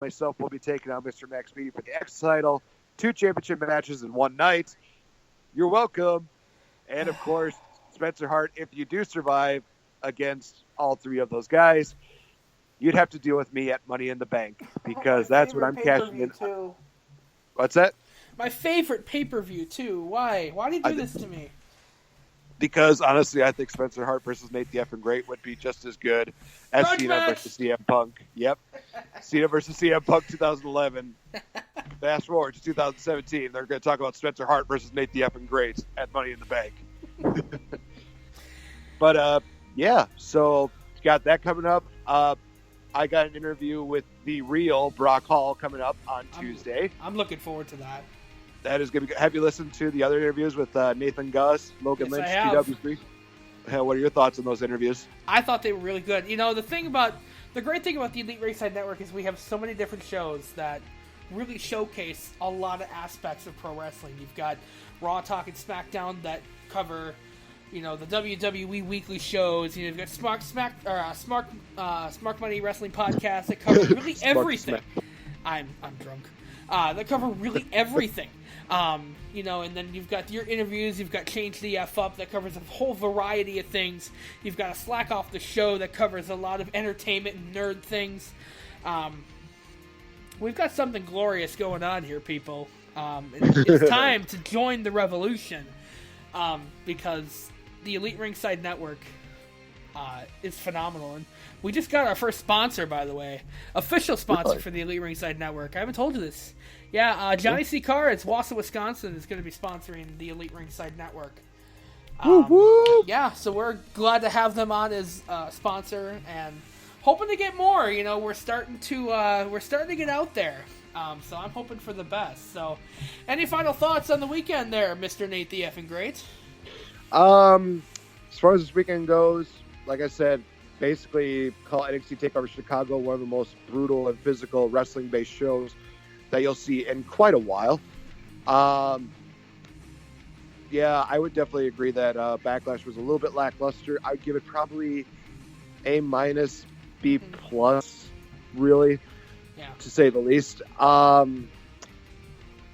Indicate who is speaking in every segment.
Speaker 1: myself will be taking on Mr. Max Beatty for the X title. 2 championship matches in one night. You're welcome. And, of course, Spencer Hart, if you do survive against all 3 of those guys, you'd have to deal with me at Money in the Bank because that's what I'm cashing in.
Speaker 2: Too.
Speaker 1: What's that?
Speaker 2: My favorite pay-per-view, too. Why? Why do you do this to me?
Speaker 1: Because, honestly, I think Spencer Hart versus Nate the Effing Great would be just as good as Cena versus CM Punk. Yep. Cena versus CM Punk 2011. Fast forward to 2017. They're going to talk about Spencer Hart versus Nate the Effing Great at Money in the Bank. But, yeah, so got that coming up. I got an interview with the real Brock Hall coming up on Tuesday.
Speaker 2: I'm looking forward to that.
Speaker 1: That is going to be good. Have you listened to the other interviews with Nathan Gus, Logan Lynch, TW3? What are your thoughts on those interviews?
Speaker 2: I thought they were really good. You know, the great thing about the Elite Ringside Network is we have so many different shows that really showcase a lot of aspects of pro wrestling. You've got Raw Talk and SmackDown that cover, you know, the WWE weekly shows. You know, you've got Smart Money Wrestling Podcast that cover really everything. I'm drunk. That cover really everything. You know, and then you've got your interviews, you've got Change the F Up that covers a whole variety of things. You've got a Slack Off the Show that covers a lot of entertainment and nerd things. We've got something glorious going on here, people. It's time to join the revolution, because the Elite Ringside Network is phenomenal. And we just got our first sponsor, by the way. Official sponsor for the Elite Ringside Network. I haven't told you this. Yeah, Johnny C. Carr, it's Wausau, Wisconsin, is going to be sponsoring the Elite Ringside Network. Yeah, so we're glad to have them on as a sponsor and hoping to get more. You know, we're starting to get out there. So I'm hoping for the best. So, any final thoughts on the weekend there, Mr. Nate the Effing Great?
Speaker 1: As far as this weekend goes, like I said, basically call NXT TakeOver Chicago one of the most brutal and physical wrestling-based shows that you'll see in quite a while. Yeah, I would definitely agree that Backlash was a little bit lackluster. I'd give it probably A-, B+, really, to say the least. But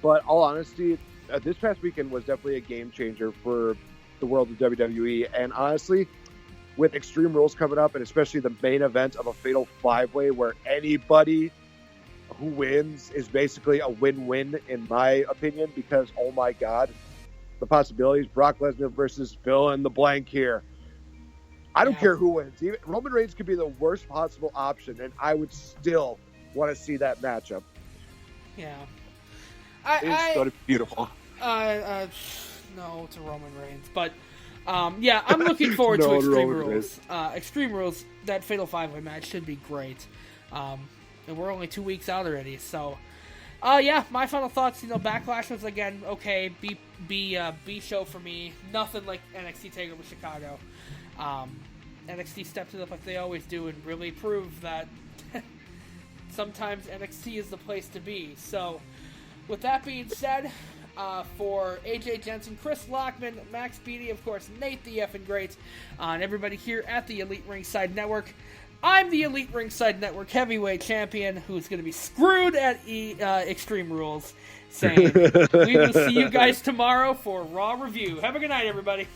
Speaker 1: all honesty, this past weekend was definitely a game changer for the world of WWE. And honestly, with Extreme Rules coming up, and especially the main event of a Fatal 5-Way where anybody who wins is basically a win-win, in my opinion, because, oh my God, the possibilities. Brock Lesnar versus fill in the blank here. I don't care who wins. Even Roman Reigns could be the worst possible option, and I would still want to see that matchup.
Speaker 2: Yeah.
Speaker 1: It's going to be beautiful.
Speaker 2: No to Roman Reigns. But, yeah, I'm looking forward to Extreme Rules. Extreme Rules, that Fatal 5-Way match should be great. And we're only 2 weeks out already, so... yeah, my final thoughts, you know, Backlash was, again, okay, B show for me. Nothing like NXT TakeOver Chicago. NXT stepped it up like they always do and really proved that sometimes NXT is the place to be. So, with that being said, for AJ Jensen, Chris Lockman, Max Beatty, of course, Nate the Effing Great, and everybody here at the Elite Ringside Network, I'm the Elite Ringside Network Heavyweight Champion who's going to be screwed at Extreme Rules, saying we will see you guys tomorrow for Raw Review. Have a good night, everybody.